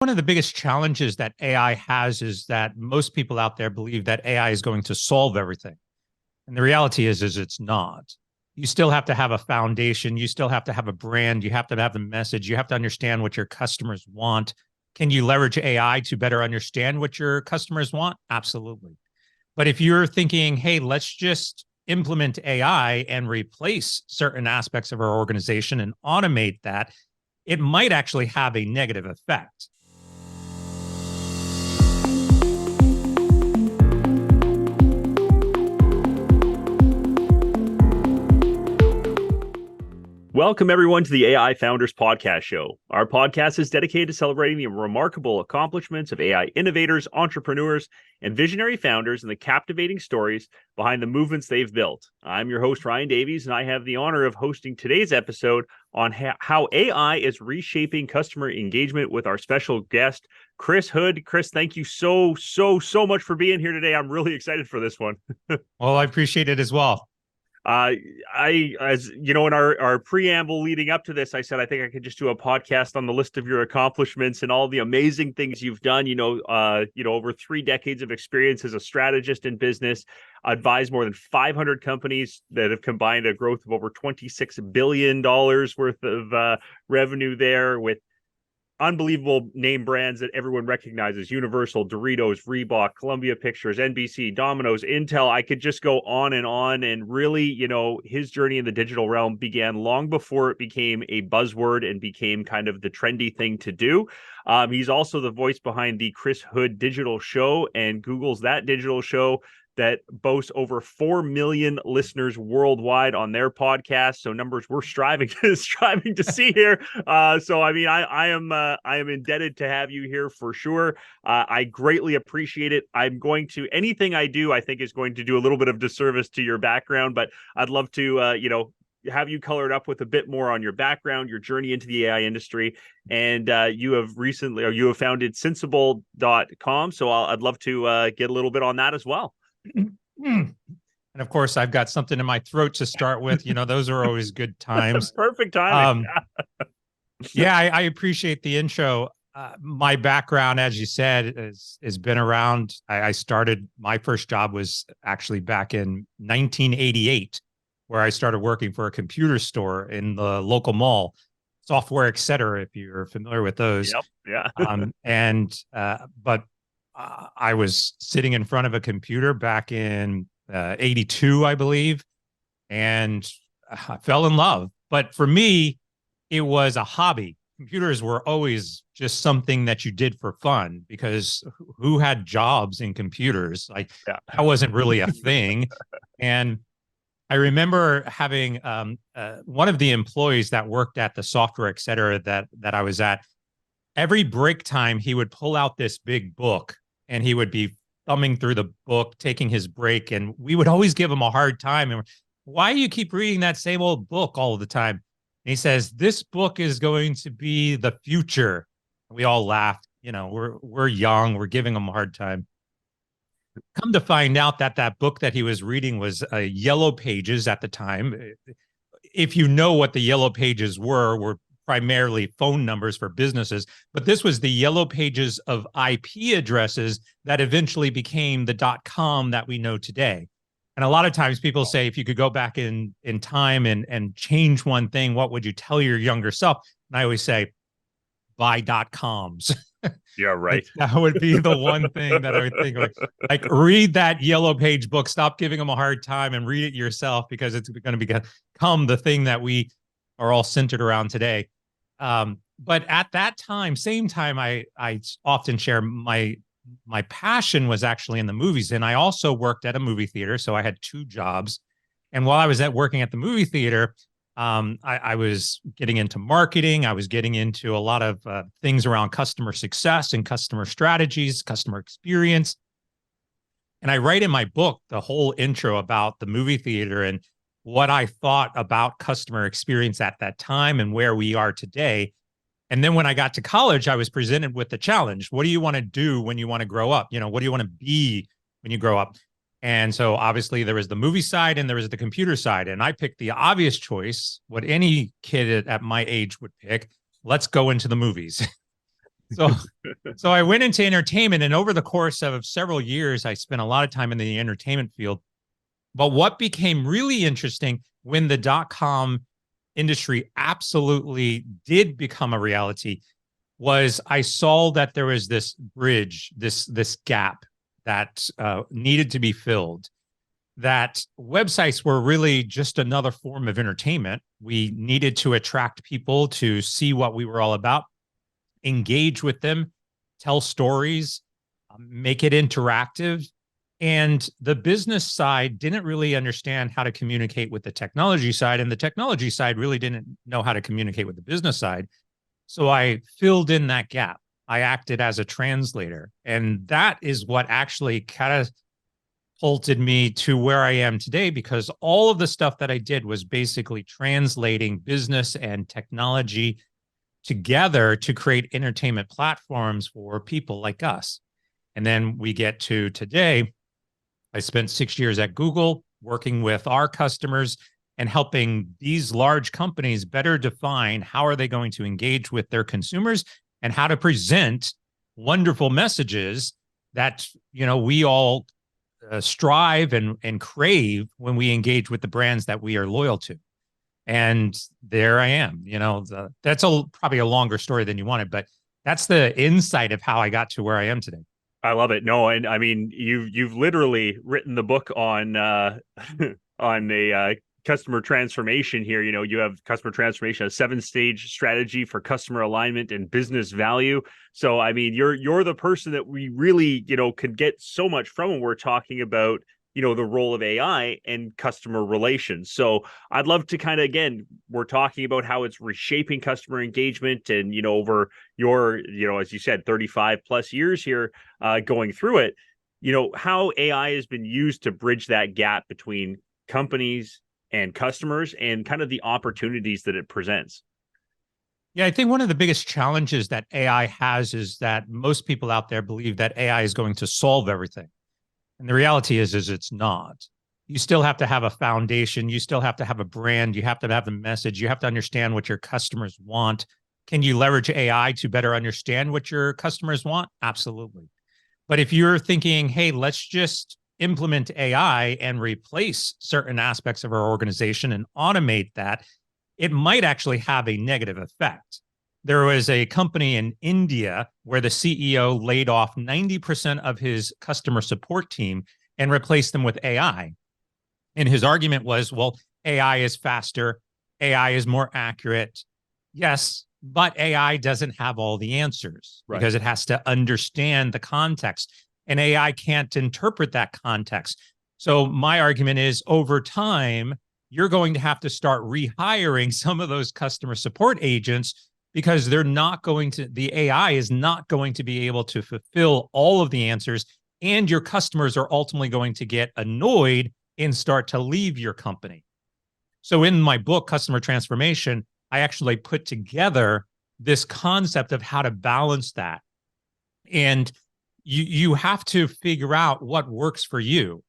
One of the biggest challenges that AI has is that most people out there believe that AI is going to solve everything. And the reality is it's not. You still have to have a foundation. You still have to have a brand. You have to have the message. You have to understand what your customers want. Can you leverage AI to better understand what your customers want? Absolutely. But if you're thinking, hey, let's just implement AI and replace certain aspects of our organization and automate that, it might actually have a negative effect. Welcome, everyone, to the AI Founders Podcast Show. Our podcast is dedicated to celebrating the remarkable accomplishments of AI innovators, entrepreneurs, and visionary founders and the captivating stories behind the movements they've built. I'm your host, Ryan Davies, and I have the honor of hosting today's episode on how AI is reshaping customer engagement with our special guest, Chris Hood. Chris, thank you so much for being here today. I'm really excited for this one. Well, I appreciate it as well. As you know, in our preamble leading up to this, I said I think I could just do a podcast on the list of your accomplishments and all the amazing things you've done. Over 3 decades of experience as a strategist in business, advised more than 500 companies that have combined a growth of over $26 billion worth of revenue there, with unbelievable name brands that everyone recognizes: Universal, Doritos, Reebok, Columbia Pictures, NBC, Domino's, Intel. I could just go on. And really, his journey in the digital realm began long before it became a buzzword and became kind of the trendy thing to do. He's also the voice behind the Chris Hood Digital Show and Google's That Digital Show, that boasts over 4 million listeners worldwide on their podcast. So numbers we're striving to see here. I am indebted to have you here for sure. I greatly appreciate it. Anything I do, I think, is going to do a little bit of disservice to your background, but I'd love to, have you colored up with a bit more on your background, your journey into the AI industry. And you have founded Synsible.com. So I'd love to get a little bit on that as well. And of course, I've got something in my throat to start with. Those are always good times. Perfect timing. I appreciate the intro. My background, as you said, has been around. I started, my first job was actually back in 1988, where I started working for a computer store in the local mall, Software, etc., if you're familiar with those. Yep. Yeah. But I was sitting in front of a computer back in 82, I believe, and I fell in love. But for me, it was a hobby. Computers were always just something that you did for fun, because who had jobs in computers? That wasn't really a thing. And I remember having one of the employees that worked at the Software, etc., that I was at. Every break time, he would pull out this big book and he would be thumbing through the book, taking his break. And we would always give him a hard time. And why do you keep reading that same old book all the time? And he says, this book is going to be the future. We all laughed. We're young. We're giving him a hard time. Come to find out that book that he was reading was Yellow Pages at the time. If you know what the Yellow Pages were primarily phone numbers for businesses, but this was the Yellow Pages of IP addresses that eventually became the .com that we know today. And a lot of times people say, if you could go back in time and change one thing, what would you tell your younger self? And I always say, buy .coms. Yeah, right. That would be the one thing that I would think, like read that Yellow Page book, stop giving them a hard time and read it yourself, because it's going to become the thing that we are all centered around today. But at that time, same time, I often share my passion was actually in the movies. And I also worked at a movie theater. So I had 2 jobs. And while I was working at the movie theater, I was getting into marketing. I was getting into a lot of things around customer success and customer strategies, customer experience. And I write in my book the whole intro about the movie theater and what I thought about customer experience at that time and where we are today. And then when I got to college, I was presented with the challenge. What do you want to do when you want to grow up? What do you want to be when you grow up? And so obviously there was the movie side and there was the computer side. And I picked the obvious choice, what any kid at my age would pick. Let's go into the movies. So, so I went into entertainment, and over the course of several years, I spent a lot of time in the entertainment field. But what became really interesting when the dot-com industry absolutely did become a reality was I saw that there was this bridge, this gap that needed to be filled. That websites were really just another form of entertainment. We needed to attract people to see what we were all about, engage with them, tell stories, make it interactive. And the business side didn't really understand how to communicate with the technology side, and the technology side really didn't know how to communicate with the business side. So I filled in that gap. I acted as a translator, and that is what actually catapulted me to where I am today, because all of the stuff that I did was basically translating business and technology together to create entertainment platforms for people like us. And then we get to today. I spent 6 years at Google working with our customers and helping these large companies better define how are they going to engage with their consumers and how to present wonderful messages that, you know, we all strive and crave when we engage with the brands that we are loyal to. And there I am. You know, that's probably a longer story than you wanted, but that's the insight of how I got to where I am today. I love it. No, and I mean, you've literally written the book on on a customer transformation here. You know, you have customer transformation, a 7-stage strategy for customer alignment and business value. So, I mean, you're the person that we really, you know, could get so much from when we're talking about, you know, the role of AI and customer relations. So I'd love to kind of, again, we're talking about how it's reshaping customer engagement and, you know, over your, you know, as you said, 35 plus years here going through it, you know, how AI has been used to bridge that gap between companies and customers and kind of the opportunities that it presents. Yeah, I think one of the biggest challenges that AI has is that most people out there believe that AI is going to solve everything. And the reality is it's not. You still have to have a foundation. You still have to have a brand. You have to have the message. You have to understand what your customers want. Can you leverage AI to better understand what your customers want? Absolutely. But if you're thinking, hey, let's just implement AI and replace certain aspects of our organization and automate that, it might actually have a negative effect. There was a company in India where the CEO laid off 90% of his customer support team and replaced them with AI. And his argument was, well, AI is faster, AI is more accurate. Yes, but AI doesn't have all the answers because it has to understand the context, and AI can't interpret that context. So my argument is, over time, you're going to have to start rehiring some of those customer support agents because they're not going to, the AI is not going to be able to fulfill all of the answers. And your customers are ultimately going to get annoyed and start to leave your company. So in my book, Customer Transformation, I actually put together this concept of how to balance that. And you have to figure out what works for you.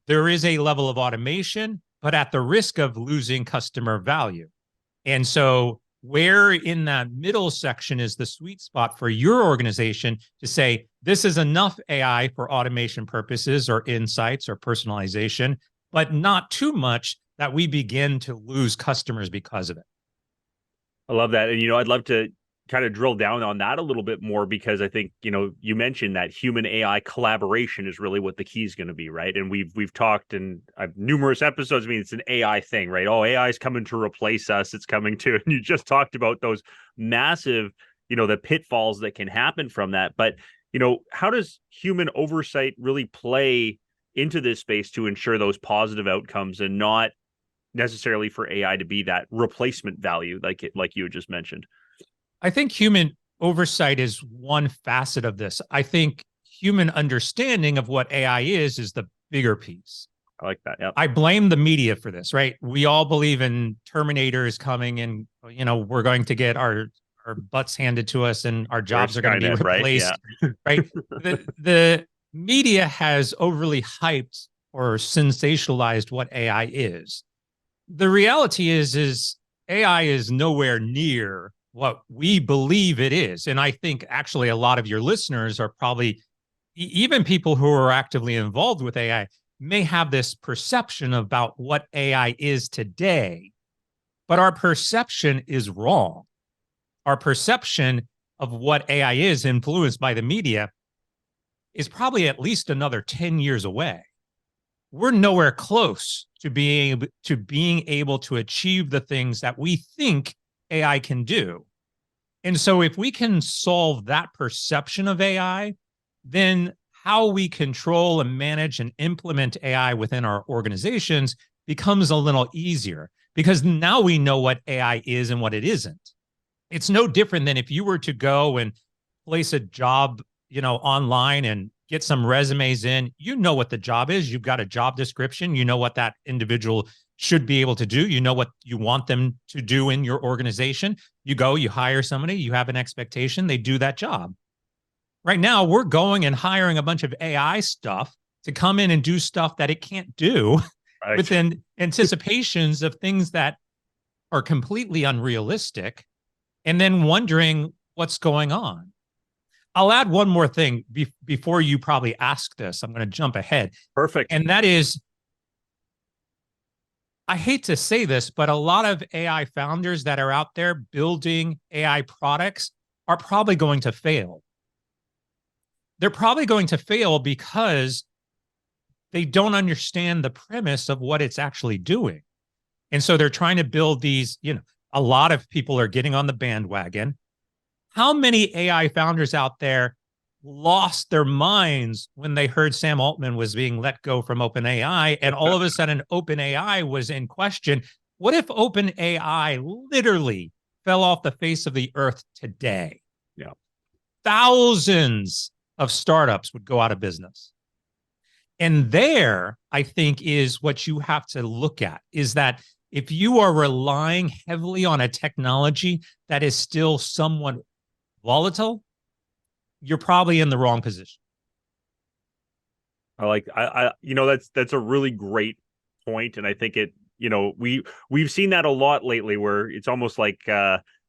There is a level of automation, but at the risk of losing customer value. And so where in that middle section is the sweet spot for your organization to say, this is enough AI for automation purposes or insights or personalization, but not too much that we begin to lose customers because of it. I love that. And, you know, I'd love to kind of drill down on that a little bit more, because I think, you know, you mentioned that human AI collaboration is really what the key is going to be, right? And we've talked in numerous episodes. I mean, it's an AI thing, right? Oh, AI is coming to replace us. It's coming to, and you just talked about those massive, you know, the pitfalls that can happen from that. But, you know, how does human oversight really play into this space to ensure those positive outcomes and not necessarily for AI to be that replacement value, like you had just mentioned? I think human oversight is one facet of this. I think human understanding of what AI is the bigger piece. I like that. Yeah. I blame the media for this, right? We all believe in Terminator is coming and, you know, we're going to get our butts handed to us and our jobs are going to be replaced, right? The media has overly hyped or sensationalized what AI is. The reality is AI is nowhere near what we believe it is. And I think actually a lot of your listeners are probably, even people who are actively involved with AI, may have this perception about what AI is today, but our perception is wrong. Our perception of what AI is, influenced by the media, is probably at least another 10 years away. We're nowhere close to being able to achieve the things that we think AI can do. And so if we can solve that perception of AI, then how we control and manage and implement AI within our organizations becomes a little easier, because now we know what AI is and what it isn't. It's no different than if you were to go and place a job, online and get some resumes in. You know what the job is. You've got a job description. You know what that individual should be able to do. You know what you want them to do in your organization. You go, you hire somebody, you have an expectation, they do that job. Right now, we're going and hiring a bunch of AI stuff to come in and do stuff that it can't do, right, within anticipations of things that are completely unrealistic, and then wondering what's going on. I'll add one more thing before you probably ask this. I'm going to jump ahead. Perfect. And that is, I hate to say this, but a lot of AI founders that are out there building AI products are probably going to fail. They're probably going to fail because they don't understand the premise of what it's actually doing. And so they're trying to build these, a lot of people are getting on the bandwagon. How many AI founders out there lost their minds when they heard Sam Altman was being let go from OpenAI, and all of a sudden OpenAI was in question? What if OpenAI literally fell off the face of the earth today? Yeah. Thousands of startups would go out of business. And there, I think, is what you have to look at, is that if you are relying heavily on a technology that is still somewhat volatile, you're probably in the wrong position. That's a really great point. And I think we've seen that a lot lately, where it's almost like,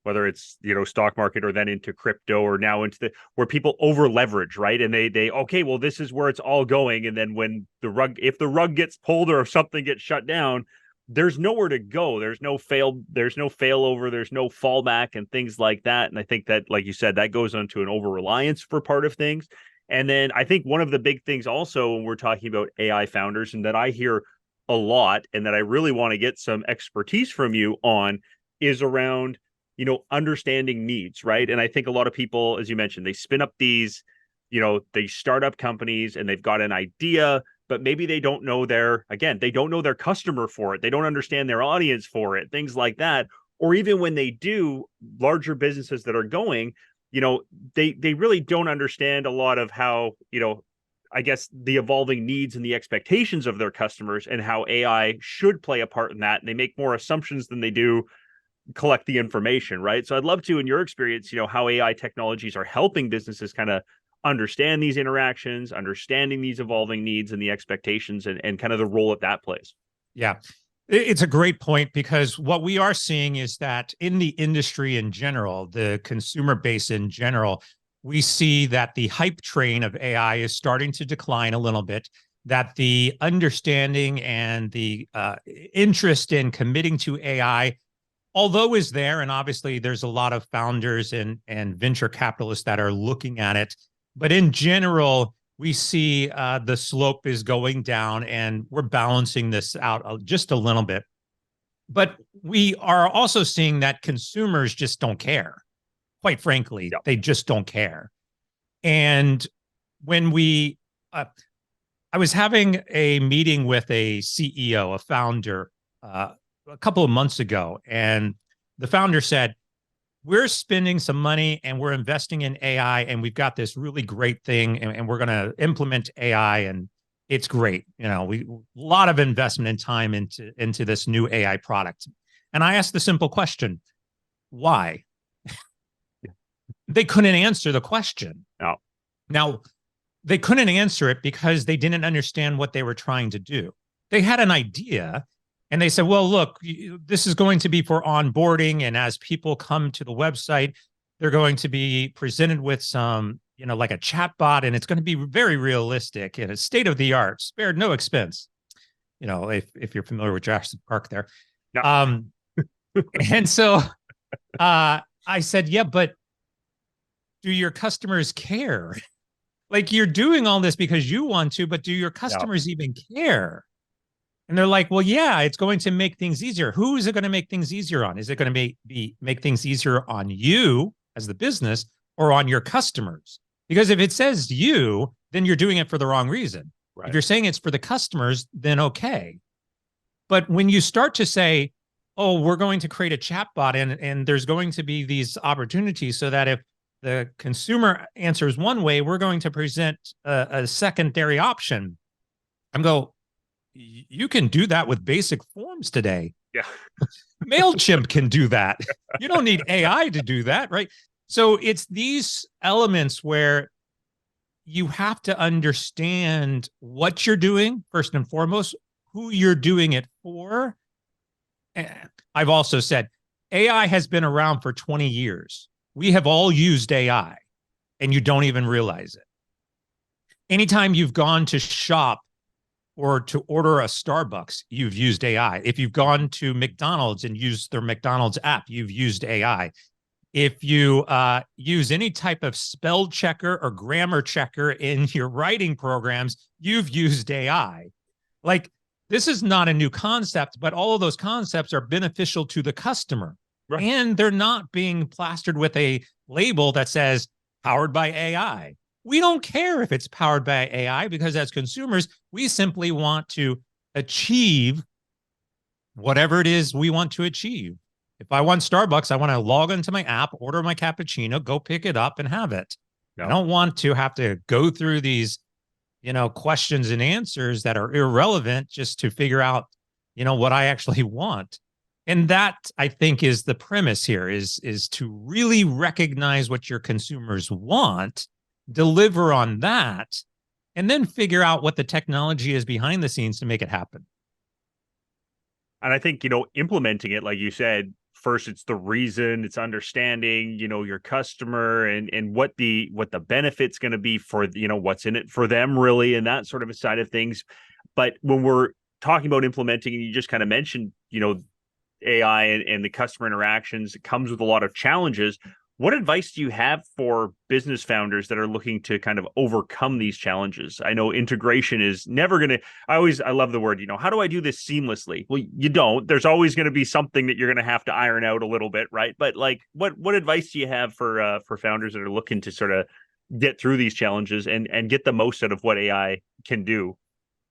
whether it's, stock market or then into crypto or now into where people over leverage, right? And they, okay, well, this is where it's all going. And then when if the rug gets pulled or if something gets shut down, there's nowhere to go. There's no failover, there's no fallback and things like that. And I think that, like you said, that goes into an over reliance for part of things. And then I think one of the big things also when we're talking about AI founders, and that I hear a lot and that I really want to get some expertise from you on, is around, understanding needs, right? And I think a lot of people, as you mentioned, they spin up these, they start up companies and they've got an idea, but maybe they don't know their customer for it. They don't understand their audience for it, things like that. Or even when they do, larger businesses that are going, they really don't understand a lot of how, I guess, the evolving needs and the expectations of their customers and how AI should play a part in that. And they make more assumptions than they do collect the information, right? So I'd love to, in your experience, how AI technologies are helping businesses kind of understand these interactions, understanding these evolving needs and the expectations, and kind of the role that that plays. Yeah, it's a great point, because what we are seeing is that in the industry in general, the consumer base in general, we see that the hype train of AI is starting to decline a little bit, that the understanding and the interest in committing to AI, although is there, and obviously there's a lot of founders and venture capitalists that are looking at it, but in general, we see the slope is going down, and we're balancing this out just a little bit. But we are also seeing that consumers just don't care. Quite frankly, Yep. They just don't care. And when I was having a meeting with a CEO, a founder, a couple of months ago, and the founder said, we're spending some money and we're investing in AI, and we've got this really great thing, and we're going to implement AI, and it's great. A lot of investment and time into this new AI product. And I asked the simple question, why? They couldn't answer the question. No. Now, they couldn't answer it because they didn't understand what they were trying to do. They had an idea, And they said, well, look, this is going to be for onboarding. And as people come to the website, they're going to be presented with some, like a chat bot, and it's going to be very realistic and it's state of the art, spared no expense. If you're familiar with Jurassic Park there. Yeah. And so I said, yeah, but do your customers care? Like, you're doing all this because you want to, but do your customers even care? And they're like, well, yeah, it's going to make things easier. Who is it going to make things easier on? Is it going to make things easier on you as the business or on your customers? Because if it says you, then you're doing it for the wrong reason. Right. If you're saying it's for the customers, then okay. But when you start to say, oh, we're going to create a chatbot and there's going to be these opportunities so that if the consumer answers one way, we're going to present a secondary option. You can do that with basic forms today. Yeah. MailChimp can do that. You don't need AI to do that, right? So it's these elements where you have to understand what you're doing, first and foremost, who you're doing it for. I've also said AI has been around for 20 years. We have all used AI, and you don't even realize it. Anytime you've gone to shop or to order a Starbucks, you've used AI. If you've gone to McDonald's and used their McDonald's app, you've used AI. If you use any type of spell checker or grammar checker in your writing programs, you've used AI. Like, this is not a new concept, but all of those concepts are beneficial to the customer. Right. And they're not being plastered with a label that says powered by AI. We don't care if it's powered by AI because as consumers, we simply want to achieve whatever it is we want to achieve. If I want Starbucks, I want to log into my app, order my cappuccino, go pick it up and have it. No. I don't want to have to go through these, questions and answers that are irrelevant just to figure out, what I actually want. And that, I think, is the premise here is to really recognize what your consumers want, deliver on that, and then figure out what the technology is behind the scenes to make it happen. And I think, implementing it, like you said, first, it's the reason, it's understanding, your customer and what the benefit's going to be for, what's in it for them really, and that sort of a side of things. But when we're talking about implementing, and you just kind of mentioned, AI and the customer interactions, it comes with a lot of challenges. What advice do you have for business founders that are looking to kind of overcome these challenges? I know integration is never going to, I love the word, how do I do this seamlessly? Well, you don't. There's always going to be something that you're going to have to iron out a little bit, right? But like, what advice do you have for founders that are looking to sort of get through these challenges and get the most out of what AI can do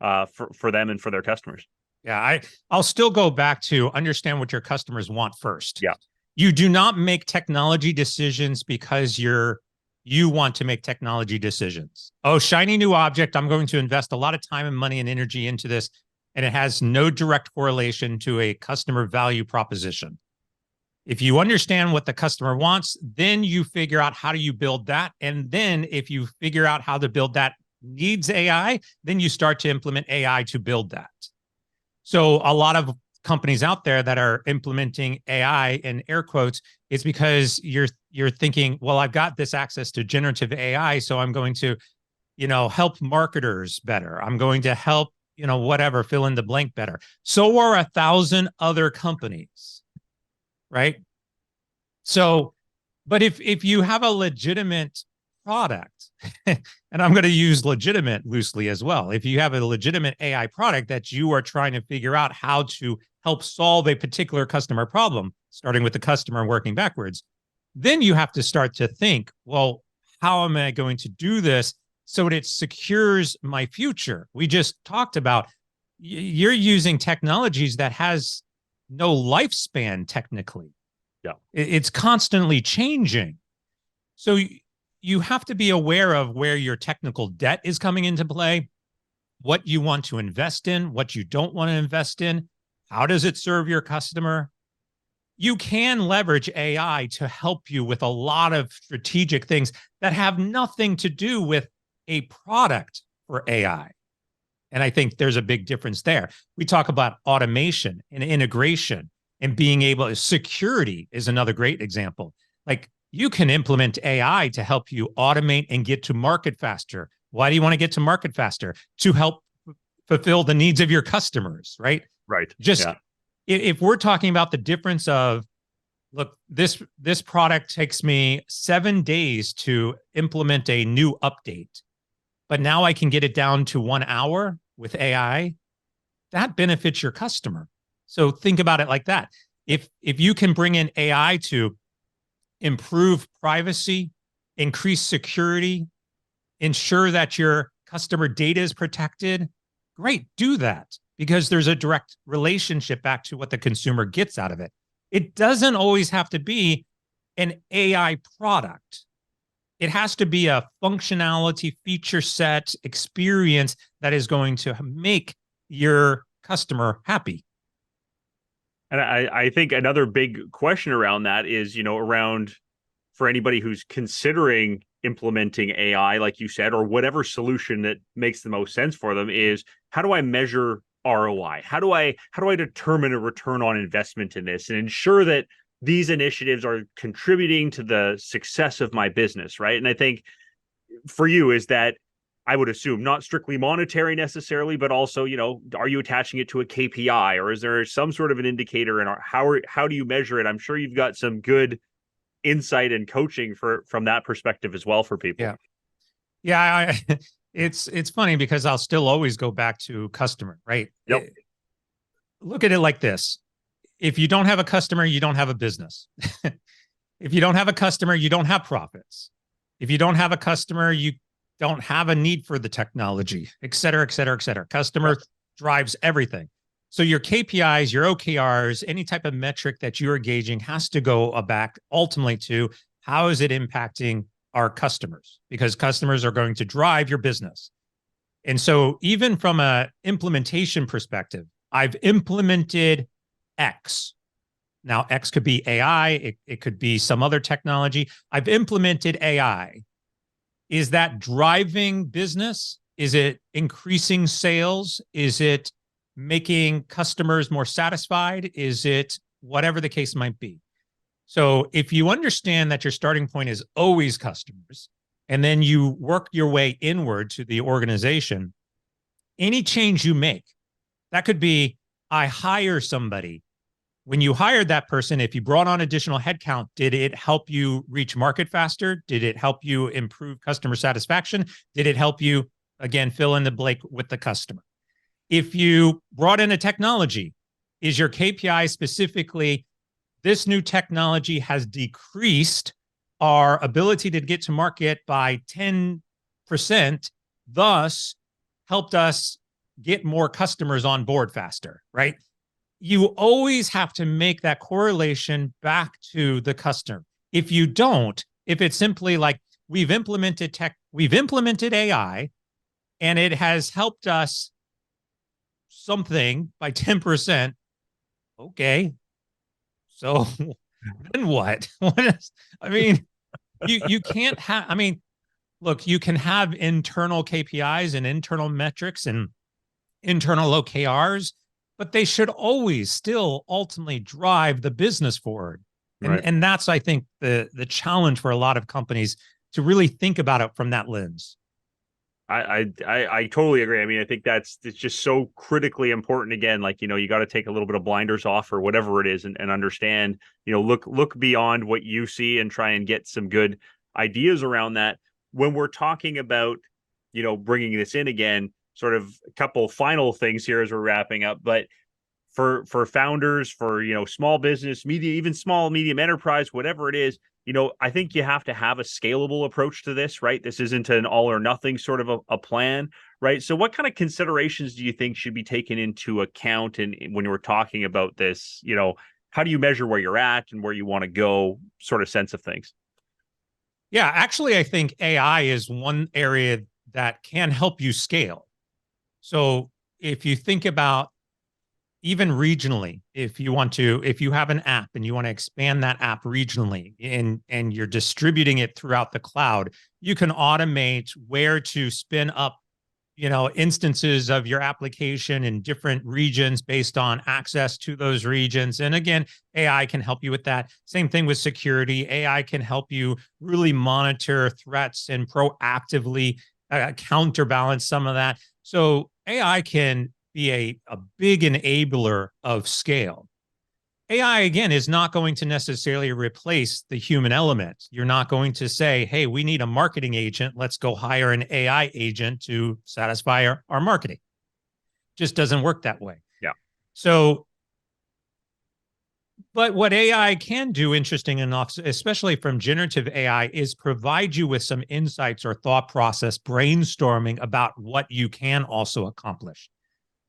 for them and for their customers? Yeah, I'll still go back to understand what your customers want first. Yeah. You do not make technology decisions because you want to make technology decisions. Oh, shiny new object. I'm going to invest a lot of time and money and energy into this. And it has no direct correlation to a customer value proposition. If you understand what the customer wants, then you figure out how do you build that. And then if you figure out how to build that needs AI, then you start to implement AI to build that. So a lot of companies out there that are implementing AI in air quotes, it's because you're thinking, well, I've got this access to generative AI, so I'm going to, help marketers better. I'm going to help, whatever, fill in the blank better. So are 1,000 other companies, right? So, but if you have a legitimate product, and I'm going to use legitimate loosely as well. If you have a legitimate AI product that you are trying to figure out how to help solve a particular customer problem, starting with the customer and working backwards, then you have to start to think, well, how am I going to do this so that it secures my future? We just talked about you're using technologies that has no lifespan technically. Yeah. It's constantly changing. So you have to be aware of where your technical debt is coming into play, what you want to invest in, what you don't want to invest in, how does it serve your customer? You can leverage AI to help you with a lot of strategic things that have nothing to do with a product for AI. And I think there's a big difference there. We talk about automation and integration and being able, security is another great example. Like you can implement AI to help you automate and get to market faster. Why do you want to get to market faster? To help fulfill the needs of your customers, right? Right. Just if we're talking about the difference of, look, this product takes me 7 days to implement a new update, but now I can get it down to 1 hour with AI, that benefits your customer. So think about it like that. If you can bring in AI to improve privacy, increase security, ensure that your customer data is protected, great, do that, because there's a direct relationship back to what the consumer gets out of it. It doesn't always have to be an AI product. It has to be a functionality, feature set, experience that is going to make your customer happy. And I think another big question around that is, around for anybody who's considering implementing AI, like you said, or whatever solution that makes the most sense for them, is how do I measure ROI? How do I determine a return on investment in this and ensure that these initiatives are contributing to the success of my business, right? And I think for you is that, I would assume, not strictly monetary necessarily, but also, are you attaching it to a KPI, or is there some sort of an indicator, and how do you measure it? I'm sure you've got some good insight and coaching from that perspective as well for people. Yeah. It's funny because I'll still always go back to customer, right? Yep. Look at it like this. If you don't have a customer, you don't have a business. If you don't have a customer, you don't have profits. If you don't have a customer, you don't have a need for the technology, et cetera, et cetera, et cetera. Customer drives everything. So your KPIs, your OKRs, any type of metric that you're gauging has to go back ultimately to how is it impacting our customers, because customers are going to drive your business. And so even from an implementation perspective, I've implemented X. Now, X could be AI. It could be some other technology. I've implemented AI. Is that driving business? Is it increasing sales? Is it making customers more satisfied? Is it whatever the case might be? So if you understand that your starting point is always customers, and then you work your way inward to the organization, any change you make, that could be, I hire somebody. When you hired that person, if you brought on additional headcount, did it help you reach market faster? Did it help you improve customer satisfaction? Did it help you, again, fill in the blank with the customer? If you brought in a technology, is your KPI specifically, this new technology has decreased our ability to get to market by 10%, thus helped us get more customers on board faster, right? You always have to make that correlation back to the customer. If you don't, if it's simply like we've implemented AI, and it has helped us something by 10%, okay, so then what? I mean, you can't have, I mean, look, you can have internal KPIs and internal metrics and internal OKRs, but they should always still ultimately drive the business forward. And that's, I think, the challenge for a lot of companies to really think about it from that lens. I totally agree. I mean, I think it's just so critically important. Again, like, you got to take a little bit of blinders off or whatever it is, and understand, look beyond what you see and try and get some good ideas around that. When we're talking about, bringing this in again, sort of a couple final things here as we're wrapping up, but for founders, for, small business, media, even small, medium enterprise, whatever it is, I think you have to have a scalable approach to this, right? This isn't an all or nothing sort of a plan, right? So what kind of considerations do you think should be taken into account? And when we're talking about this, how do you measure where you're at and where you want to go, sort of sense of things? Yeah, actually, I think AI is one area that can help you scale. So if you think about even regionally, if you have an app and you want to expand that app regionally, and you're distributing it throughout the cloud, you can automate where to spin up, instances of your application in different regions based on access to those regions. And again, AI can help you with that. Same thing with security. AI can help you really monitor threats and proactively counterbalance some of that. So AI can be a big enabler of scale. AI, again, is not going to necessarily replace the human element. You're not going to say, hey, we need a marketing agent. Let's go hire an AI agent to satisfy our marketing. Just doesn't work that way. Yeah. So, but what AI can do, interesting enough, especially from generative AI, is provide you with some insights or thought process brainstorming about what you can also accomplish.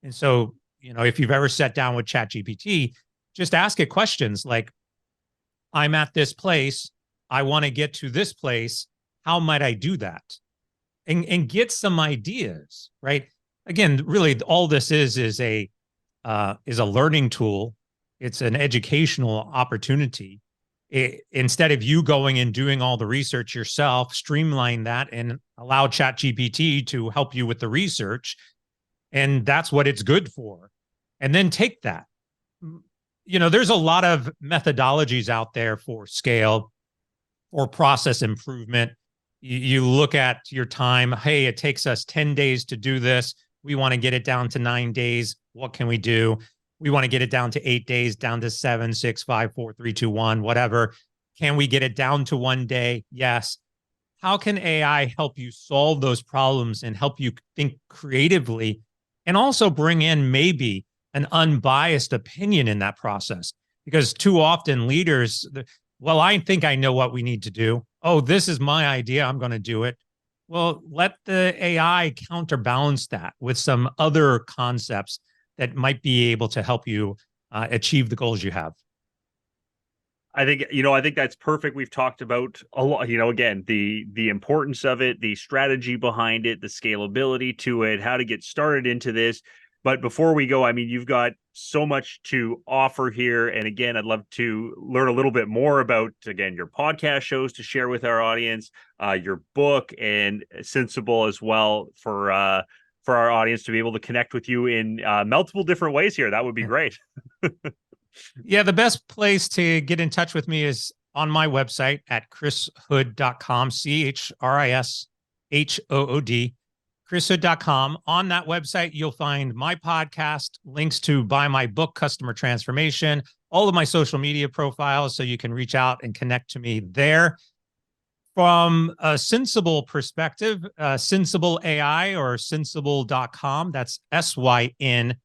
And so, if you've ever sat down with ChatGPT, just ask it questions like, I'm at this place. I want to get to this place. How might I do that? And get some ideas, right? Again, really, all this is a learning tool. It's an educational opportunity. Instead of you going and doing all the research yourself, streamline that and allow ChatGPT to help you with the research. And that's what it's good for. And then take that. There's a lot of methodologies out there for scale or process improvement. You look at your time. Hey, it takes us 10 days to do this. We want to get it down to 9 days. What can we do? We want to get it down to 8 days, down to 7, 6, 5, 4, 3, 2, 1, whatever. Can we get it down to 1 day? Yes. How can AI help you solve those problems and help you think creatively and also bring in maybe an unbiased opinion in that process? Because too often leaders, well, I think I know what we need to do. Oh, this is my idea. I'm going to do it. Well, let the AI counterbalance that with some other concepts that might be able to help you achieve the goals you have. I think that's perfect. We've talked about a lot, again, the importance of it, the strategy behind it, the scalability to it, how to get started into this. But before we go, you've got so much to offer here. And again, I'd love to learn a little bit more about, again, your podcast shows to share with our audience, your book, and Synsible as well for our audience to be able to connect with you in multiple different ways here. That would be great. Yeah, the best place to get in touch with me is on my website at chrishood.com, CHRISHOOD, chrishood.com. On that website, you'll find my podcast, links to buy my book, Customer Transformation, all of my social media profiles, so you can reach out and connect to me there. From a Synsible perspective, Synsible AI or synsible.com, that's SYNSIBLE.com.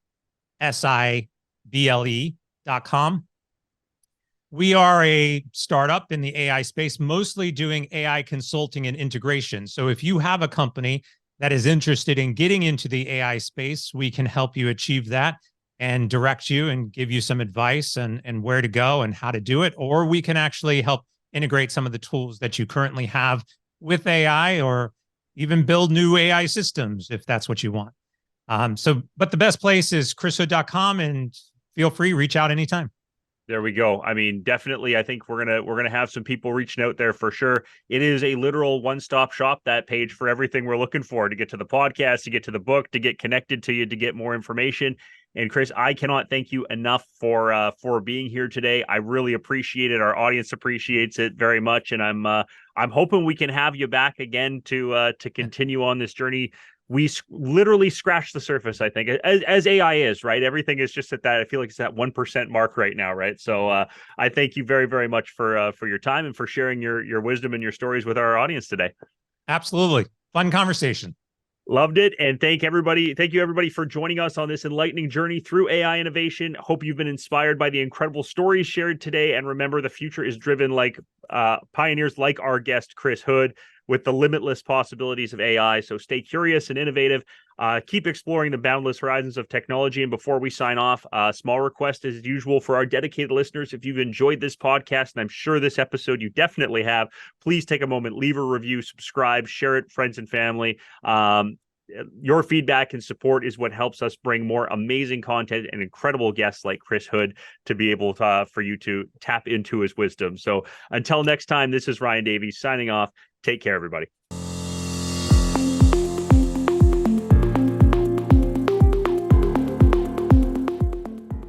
We are a startup in the AI space, mostly doing AI consulting and integration. So if you have a company that is interested in getting into the AI space, we can help you achieve that and direct you and give you some advice and where to go and how to do it. Or we can actually help integrate some of the tools that you currently have with AI, or even build new AI systems if that's what you want. But the best place is chrishood.com, and feel free, reach out anytime. There we go. Definitely, I think we're gonna have some people reaching out there for sure. It is a literal one-stop shop, that page, for everything we're looking for, to get to the podcast, to get to the book, to get connected to you, to get more information. And Chris, I cannot thank you enough for being here today. I really appreciate it. Our audience appreciates it very much, and I'm hoping we can have you back again to continue on this journey. We literally scratched the surface, I think, as AI is, right? Everything is just at that. I feel like it's that 1% mark right now, right? So I thank you very, very much for your time and for sharing your wisdom and your stories with our audience today. Absolutely. Fun conversation. Loved it. And thank you, everybody, for joining us on this enlightening journey through AI innovation. Hope you've been inspired by the incredible stories shared today. And remember, the future is driven like pioneers like our guest, Chris Hood, with the limitless possibilities of AI. So stay curious and innovative. Keep exploring the boundless horizons of technology. And before we sign off, small request as usual for our dedicated listeners. If you've enjoyed this podcast, and I'm sure this episode you definitely have, please take a moment, leave a review, subscribe, share it, friends and family. Your feedback and support is what helps us bring more amazing content and incredible guests like Chris Hood to be able to, for you to tap into his wisdom. So until next time, this is Ryan Davies signing off. Take care, everybody.